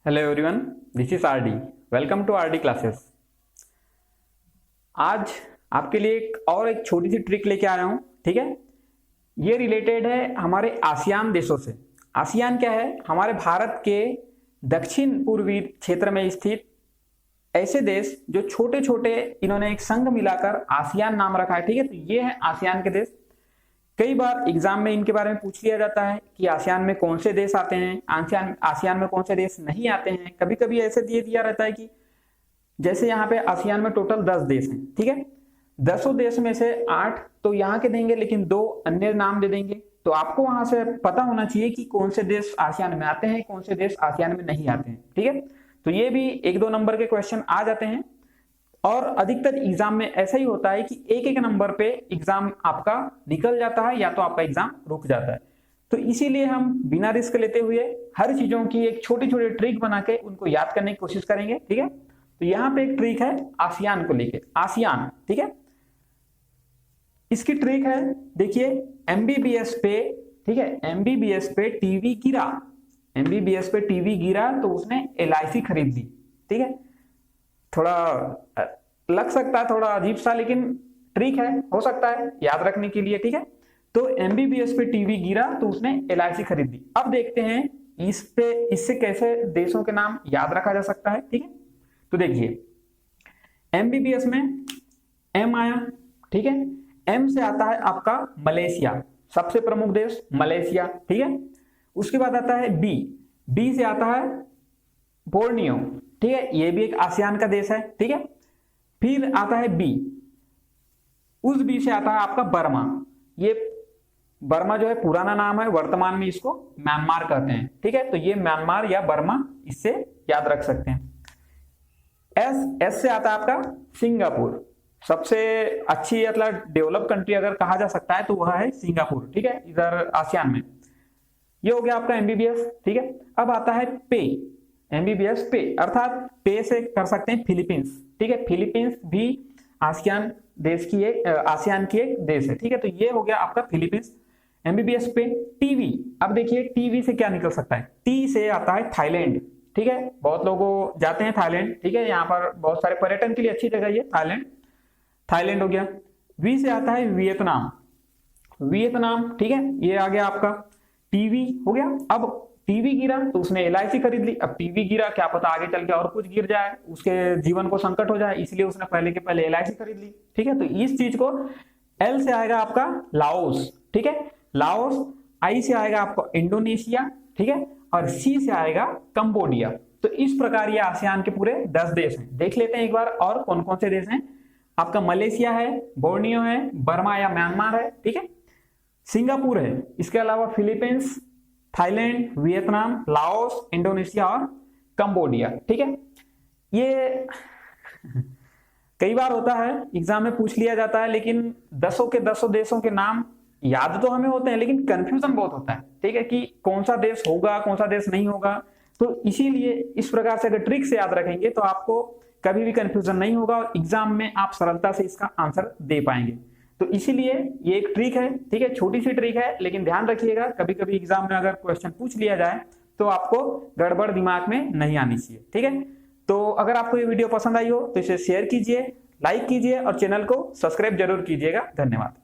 Hello everyone, this is RD. Welcome to RD classes. आज आपके लिए एक छोटी सी ट्रिक लेके आया हूं। ठीक है, ये रिलेटेड है हमारे आसियान देशों से। आसियान क्या है? हमारे भारत के दक्षिण पूर्वी क्षेत्र में स्थित ऐसे देश जो छोटे छोटे, इन्होंने एक संघ मिलाकर आसियान नाम रखा है। ठीक है, तो ये है आसियान के देश। कई बार एग्जाम में इनके बारे में पूछ लिया जाता है कि आसियान में कौन से देश आते हैं, आसियान में कौन से देश नहीं आते हैं। कभी कभी ऐसे दिया रहता है कि जैसे यहाँ पे आसियान में टोटल 10 देश हैं। ठीक है, 10 देश में से 8 तो यहाँ के देंगे, लेकिन 2 अन्य नाम दे देंगे। तो आपको वहां से पता होना चाहिए कि कौन से देश आसियान में आते हैं, कौन से देश आसियान में नहीं आते हैं। ठीक है, तो ये भी 1-2 नंबर के क्वेश्चन आ जाते हैं और अधिकतर एग्जाम में ऐसा ही होता है कि एक नंबर पे एग्जाम आपका निकल जाता है या तो आपका एग्जाम रुक जाता है। तो इसीलिए हम बिना रिस्क लेते हुए हर चीजों की एक छोटी छोटी ट्रिक बना के उनको याद करने की कोशिश करेंगे। ठीक है, तो यहाँ पे एक ट्रिक है आसियान को लेके। आसियान, ठीक है, इसकी ट्रिक है, देखिए एमबीबीएस पे, ठीक है, एमबीबीएस पे टीवी गिरा, एमबीबीएस पे टीवी गिरा तो उसने एलआईसी खरीद ली। ठीक है, थोड़ा लग सकता है थोड़ा अजीब सा, लेकिन ट्रिक है, हो सकता है याद रखने के लिए। ठीक है, तो एमबीबीएस पे टीवी गिरा तो उसने एलआईसी खरीद ली। अब देखते हैं इससे कैसे देशों के नाम याद रखा जा सकता है। ठीक है, तो देखिए एमबीबीएस में एम आया। ठीक है, एम से आता है आपका मलेशिया, सबसे प्रमुख देश मलेशिया। ठीक है, उसके बाद आता है बी, बी से आता है बोर्नियो। ठीक है, ये भी एक आसियान का देश है। ठीक है, फिर आता है बी, उस बी से आता है आपका बर्मा। ये बर्मा जो है पुराना नाम है, वर्तमान में इसको म्यांमार कहते हैं। ठीक है, तो ये म्यांमार या बर्मा, इससे याद रख सकते हैं। एस से आता है आपका सिंगापुर, सबसे अच्छी मतलब डेवलप कंट्री अगर कहा जा सकता है तो वह है सिंगापुर। ठीक है, इधर आसियान में। ये हो गया आपका एमबीबीएस। ठीक है, अब आता है पे, एमबीबीएस पे, अर्थात पे से कर सकते हैं फिलीपींस। ठीक है, फिलीपींस भी आसियान देश की एक, आसियान की एक देश है। ठीक है, तो ये हो गया आपका फिलीपींस। एमबीबीएस पे टीवी, अब देखिए टीवी से क्या निकल सकता है? टी से आता है थाईलैंड। ठीक है, बहुत लोग जाते हैं थाईलैंड। ठीक है, यहाँ पर बहुत सारे पर्यटन के लिए अच्छी जगह है थाईलैंड। थाईलैंड हो गया। वी से आता है वियतनाम, वियतनाम। ठीक है, ये आ गया आपका टीवी हो गया। अब टीवी गिरा तो उसने एलआईसी खरीद ली। अब टीवी गिरा, क्या पता आगे चल के और कुछ गिर जाए, उसके जीवन को संकट हो जाए, इसलिए उसने पहले के पहले एलआईसी खरीद ली। ठीक है, तो इस चीज को एल से आएगा आपका लाओस। ठीक है, लाओस। आई से आएगा आपको इंडोनेशिया। ठीक है, और सी से आएगा कंबोडिया। तो इस प्रकार ये आसियान के पूरे 10 देश हैं। देख लेते हैं एक बार और कौन कौन से देश हैं। आपका मलेशिया है, बोर्नियो है, बर्मा या म्यांमार है। ठीक है, सिंगापुर है, इसके अलावा Philippines, Thailand, Vietnam, Laos, Indonesia और कंबोडिया। ठीक है, ये कई बार होता है एग्जाम में पूछ लिया जाता है, लेकिन 10 के 10 देशों के नाम याद तो हमें होते हैं, लेकिन कंफ्यूजन बहुत होता है। ठीक है, कि कौन सा देश होगा, कौन सा देश नहीं होगा। तो इसीलिए इस प्रकार से अगर ट्रिक से याद रखेंगे तो आपको कभी भी कंफ्यूजन नहीं होगा और एग्जाम में आप सरलता से इसका आंसर दे पाएंगे। तो इसीलिए ये एक ट्रिक है। ठीक है, छोटी सी ट्रिक है, लेकिन ध्यान रखिएगा कभी कभी एग्जाम में अगर क्वेश्चन पूछ लिया जाए तो आपको गड़बड़ दिमाग में नहीं आनी चाहिए। ठीक है, तो अगर आपको ये वीडियो पसंद आई हो तो इसे शेयर कीजिए, लाइक कीजिए और चैनल को सब्सक्राइब जरूर कीजिएगा। धन्यवाद।